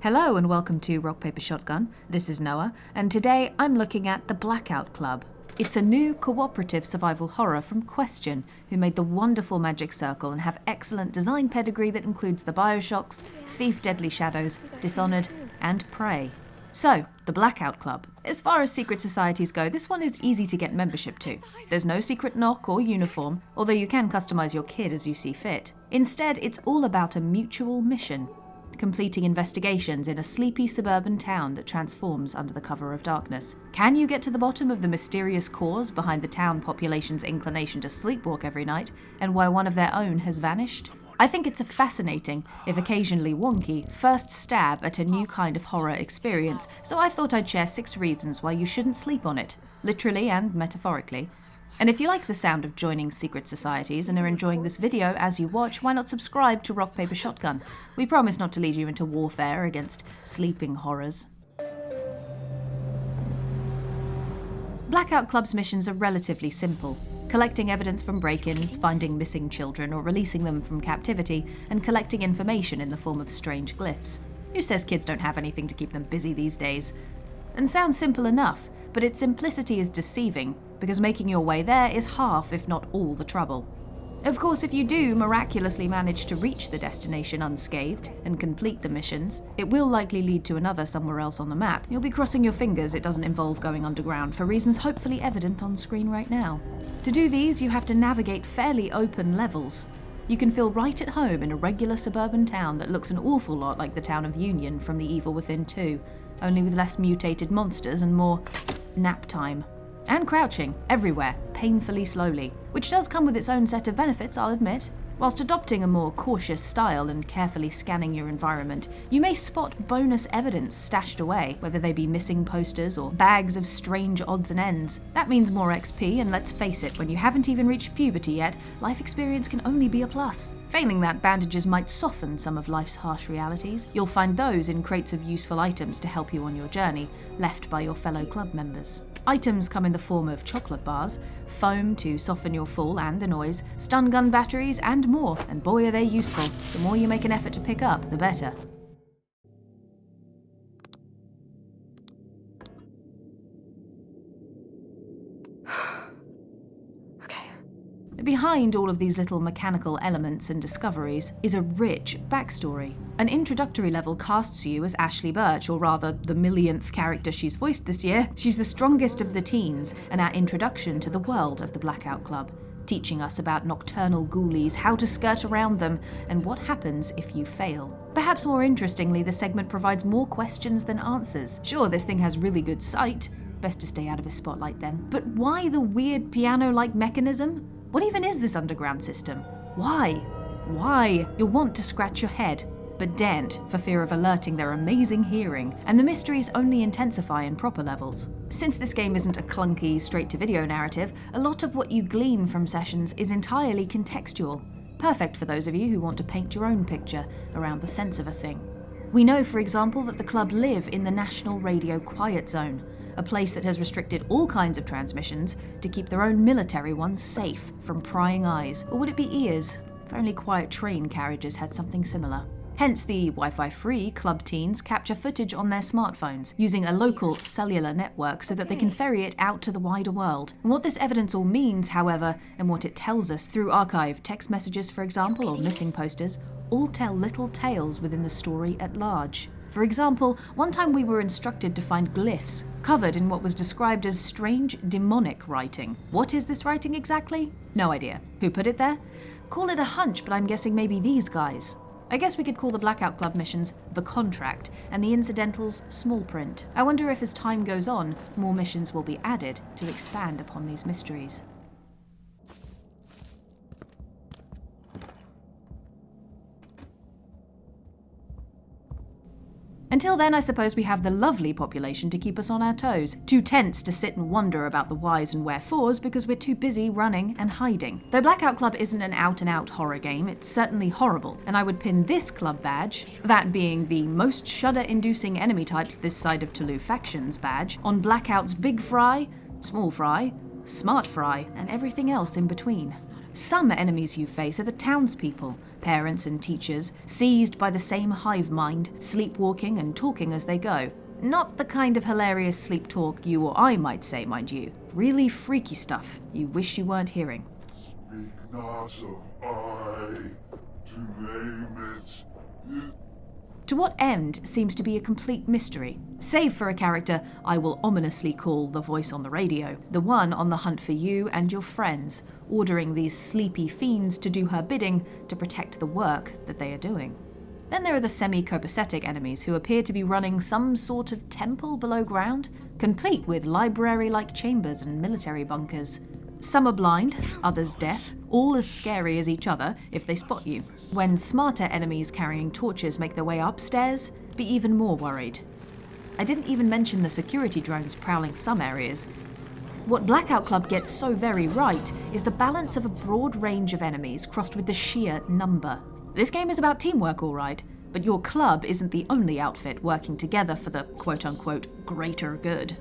Hello and welcome to Rock Paper Shotgun. This is Noah, and today I'm looking at the Blackout Club. It's a new cooperative survival horror from Question, who made the wonderful Magic Circle and have excellent design pedigree that includes the BioShocks, Thief, Deadly Shadows, Dishonored, and Prey. So, the Blackout Club. As far as secret societies go, this one is easy to get membership to. There's no secret knock or uniform, although you can customize your kid as you see fit. Instead, it's all about a mutual mission. Completing investigations in a sleepy suburban town that transforms under the cover of darkness. Can you get to the bottom of the mysterious cause behind the town population's inclination to sleepwalk every night, and why one of their own has vanished? I think it's a fascinating, if occasionally wonky, first stab at a new kind of horror experience, so I thought I'd share 6 reasons why you shouldn't sleep on it, literally and metaphorically. And if you like the sound of joining secret societies and are enjoying this video as you watch, why not subscribe to Rock Paper Shotgun? We promise not to lead you into warfare against sleeping horrors. Blackout Club's missions are relatively simple. Collecting evidence from break-ins, finding missing children or releasing them from captivity, and collecting information in the form of strange glyphs. Who says kids don't have anything to keep them busy these days? And sounds simple enough, but its simplicity is deceiving, because making your way there is half, if not all, the trouble. Of course, if you do miraculously manage to reach the destination unscathed and complete the missions, it will likely lead to another somewhere else on the map. You'll be crossing your fingers it doesn't involve going underground for reasons hopefully evident on screen right now. To do these, you have to navigate fairly open levels. You can feel right at home in a regular suburban town that looks an awful lot like the town of Union from The Evil Within 2, only with less mutated monsters and more nap time. And crouching, everywhere, painfully slowly, which does come with its own set of benefits, I'll admit. Whilst adopting a more cautious style and carefully scanning your environment, you may spot bonus evidence stashed away, whether they be missing posters or bags of strange odds and ends. That means more XP, and let's face it, when you haven't even reached puberty yet, life experience can only be a plus. Failing that, bandages might soften some of life's harsh realities. You'll find those in crates of useful items to help you on your journey, left by your fellow club members. Items come in the form of chocolate bars, foam to soften your fall and the noise, stun gun batteries, and more, and boy are they useful. The more you make an effort to pick up, the better. Behind all of these little mechanical elements and discoveries is a rich backstory. An introductory level casts you as Ashley Birch, or rather the millionth character she's voiced this year. She's the strongest of the teens, and our introduction to the world of the Blackout Club, teaching us about nocturnal ghoulies, how to skirt around them, and what happens if you fail. Perhaps more interestingly, the segment provides more questions than answers. Sure, this thing has really good sight. Best to stay out of his spotlight then. But why the weird piano-like mechanism? What even is this underground system? Why? Why? You'll want to scratch your head, but daren't for fear of alerting their amazing hearing, and the mysteries only intensify in proper levels. Since this game isn't a clunky, straight-to-video narrative, a lot of what you glean from sessions is entirely contextual, perfect for those of you who want to paint your own picture around the sense of a thing. We know, for example, that the club live in the National Radio Quiet Zone, a place that has restricted all kinds of transmissions to keep their own military ones safe from prying eyes. Or would it be ears? If only quiet train carriages had something similar. Hence the Wi-Fi-free club teens capture footage on their smartphones, using a local cellular network so that they can ferry it out to the wider world. And what this evidence all means, however, and what it tells us through archived text messages, for example, or missing posters, all tell little tales within the story at large. For example, one time we were instructed to find glyphs covered in what was described as strange demonic writing. What is this writing exactly? No idea. Who put it there? Call it a hunch, but I'm guessing maybe these guys. I guess we could call the Blackout Club missions The Contract and the incidentals Small Print. I wonder if as time goes on, more missions will be added to expand upon these mysteries. Until then, I suppose we have the lovely population to keep us on our toes. Too tense to sit and wonder about the whys and wherefores because we're too busy running and hiding. Though Blackout Club isn't an out-and-out horror game, it's certainly horrible, and I would pin this club badge, that being the most shudder-inducing enemy types this side of Toulouse factions badge, on Blackout's Big Fry, Small Fry, Smart Fry, and everything else in between. Some enemies you face are the townspeople, parents and teachers, seized by the same hive mind, sleepwalking and talking as they go. Not the kind of hilarious sleep talk you or I might say, mind you. Really freaky stuff you wish you weren't hearing. Speak not of I, to name it. To what end seems to be a complete mystery, save for a character I will ominously call the voice on the radio, the one on the hunt for you and your friends, ordering these sleepy fiends to do her bidding to protect the work that they are doing. Then there are the semi-copacetic enemies who appear to be running some sort of temple below ground, complete with library-like chambers and military bunkers. Some are blind, others deaf, all as scary as each other if they spot you. When smarter enemies carrying torches make their way upstairs, be even more worried. I didn't even mention the security drones prowling some areas. What Blackout Club gets so very right is the balance of a broad range of enemies crossed with the sheer number. This game is about teamwork, all right, but your club isn't the only outfit working together for the quote-unquote greater good.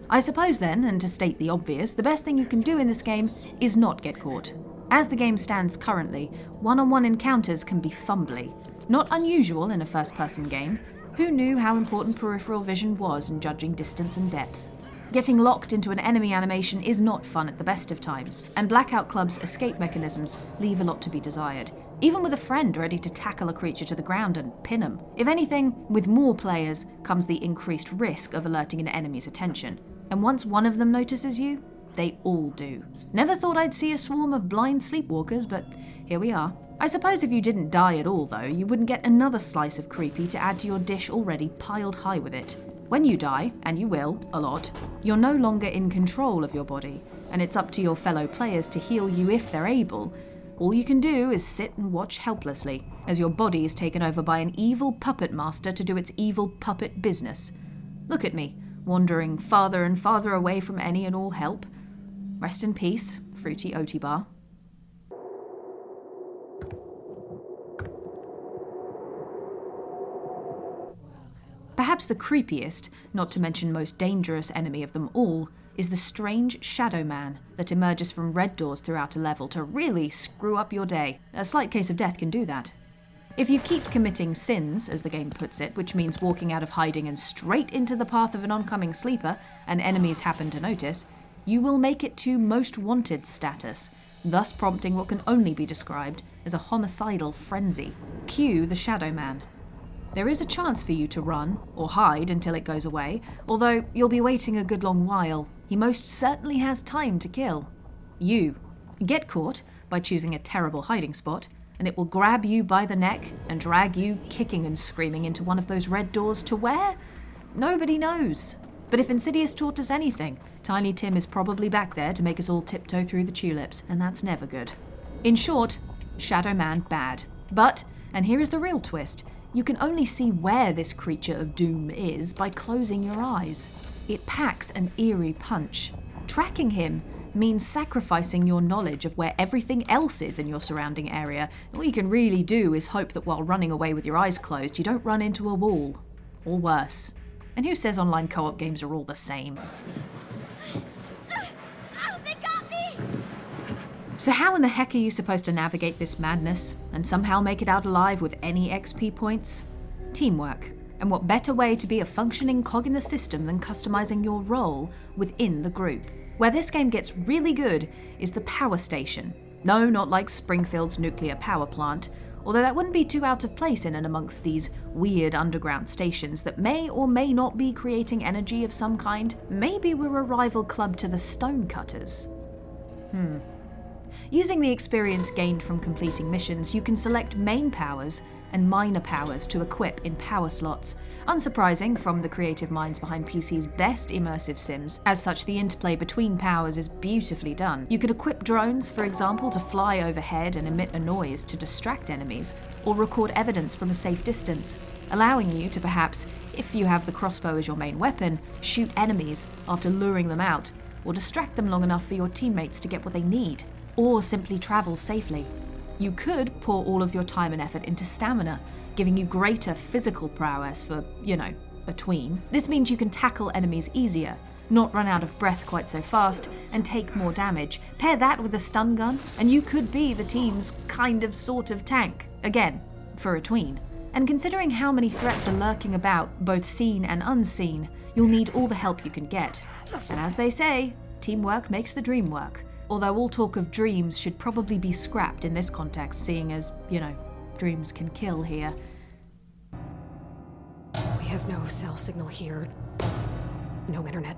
I suppose then, and to state the obvious, the best thing you can do in this game is not get caught. As the game stands currently, one-on-one encounters can be fumbly. Not unusual in a first-person game. Who knew how important peripheral vision was in judging distance and depth? Getting locked into an enemy animation is not fun at the best of times, and Blackout Club's escape mechanisms leave a lot to be desired. Even with a friend ready to tackle a creature to the ground and pin them. If anything, with more players comes the increased risk of alerting an enemy's attention. And once one of them notices you, they all do. Never thought I'd see a swarm of blind sleepwalkers, but here we are. I suppose if you didn't die at all, though, you wouldn't get another slice of creepy to add to your dish already piled high with it. When you die, and you will, a lot, you're no longer in control of your body, and it's up to your fellow players to heal you if they're able. All you can do is sit and watch helplessly, as your body is taken over by an evil puppet master to do its evil puppet business. Look at me, wandering farther and farther away from any and all help. Rest in peace, Fruity Oaty Bar. Perhaps the creepiest, not to mention most dangerous enemy of them all, is the strange shadow man that emerges from red doors throughout a level to really screw up your day. A slight case of death can do that. If you keep committing sins, as the game puts it, which means walking out of hiding and straight into the path of an oncoming sleeper, and enemies happen to notice, you will make it to Most Wanted status, thus prompting what can only be described as a homicidal frenzy. Cue the Shadow Man. There is a chance for you to run, or hide until it goes away, although you'll be waiting a good long while. He most certainly has time to kill. You get caught by choosing a terrible hiding spot, and it will grab you by the neck and drag you kicking and screaming into one of those red doors to where? Nobody knows. But if Insidious taught us anything, Tiny Tim is probably back there to make us all tiptoe through the tulips, and that's never good. In short, Shadow Man bad. But, and here is the real twist, you can only see where this creature of doom is by closing your eyes. It packs an eerie punch. Tracking him means sacrificing your knowledge of where everything else is in your surrounding area. All you can really do is hope that while running away with your eyes closed, you don't run into a wall. Or worse. And who says online co-op games are all the same? Oh, they got me! So how in the heck are you supposed to navigate this madness and somehow make it out alive with any XP points? Teamwork. And what better way to be a functioning cog in the system than customizing your role within the group? Where this game gets really good is the power station. No, not like Springfield's nuclear power plant, although that wouldn't be too out of place in and amongst these weird underground stations that may or may not be creating energy of some kind. Maybe we're a rival club to the Stonecutters. Using the experience gained from completing missions, you can select main powers and minor powers to equip in power slots. Unsurprising from the creative minds behind PC's best immersive sims. As such, the interplay between powers is beautifully done. You could equip drones, for example, to fly overhead and emit a noise to distract enemies, or record evidence from a safe distance, allowing you to perhaps, if you have the crossbow as your main weapon, shoot enemies after luring them out, or distract them long enough for your teammates to get what they need, or simply travel safely. You could pour all of your time and effort into stamina, giving you greater physical prowess for, a tween. This means you can tackle enemies easier, not run out of breath quite so fast, and take more damage. Pair that with a stun gun, and you could be the team's kind of sort of tank. Again, for a tween. And considering how many threats are lurking about, both seen and unseen, you'll need all the help you can get. And as they say, teamwork makes the dream work. Although all talk of dreams should probably be scrapped in this context, seeing as, dreams can kill here. We have no cell signal here. No internet.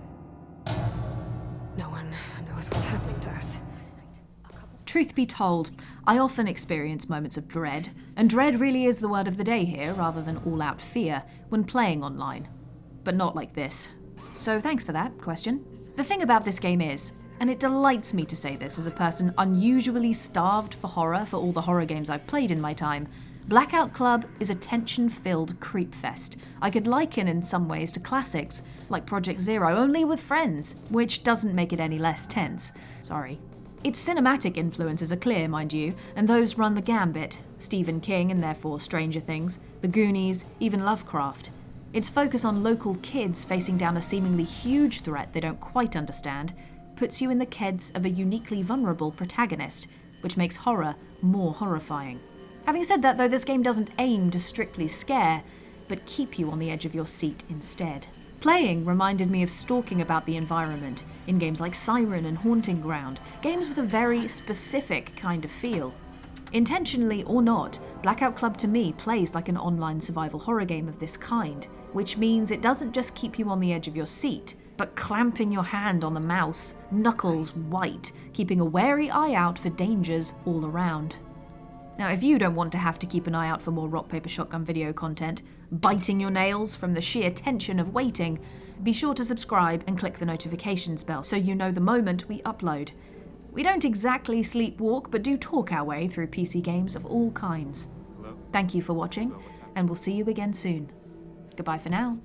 No one knows what's happening to us. Truth be told, I often experience moments of dread, and dread really is the word of the day here rather than all-out fear when playing online. But not like this. So thanks for that question. The thing about this game is, and it delights me to say this as a person unusually starved for horror for all the horror games I've played in my time, Blackout Club is a tension-filled creep fest. I could liken in some ways to classics, like Project Zero, only with friends, which doesn't make it any less tense. Sorry. Its cinematic influences are clear, mind you, and those run the gambit. Stephen King and therefore Stranger Things, The Goonies, even Lovecraft. Its focus on local kids facing down a seemingly huge threat they don't quite understand puts you in the keds of a uniquely vulnerable protagonist, which makes horror more horrifying. Having said that though, this game doesn't aim to strictly scare, but keep you on the edge of your seat instead. Playing reminded me of stalking about the environment in games like Siren and Haunting Ground, games with a very specific kind of feel. Intentionally or not, Blackout Club to me plays like an online survival horror game of this kind, which means it doesn't just keep you on the edge of your seat, but clamping your hand on the mouse, knuckles white, keeping a wary eye out for dangers all around. Now, if you don't want to have to keep an eye out for more rock, paper, shotgun video content, biting your nails from the sheer tension of waiting, be sure to subscribe and click the notifications bell so you know the moment we upload. We don't exactly sleepwalk, but do talk our way through PC games of all kinds. Thank you for watching, and we'll see you again soon. Goodbye for now.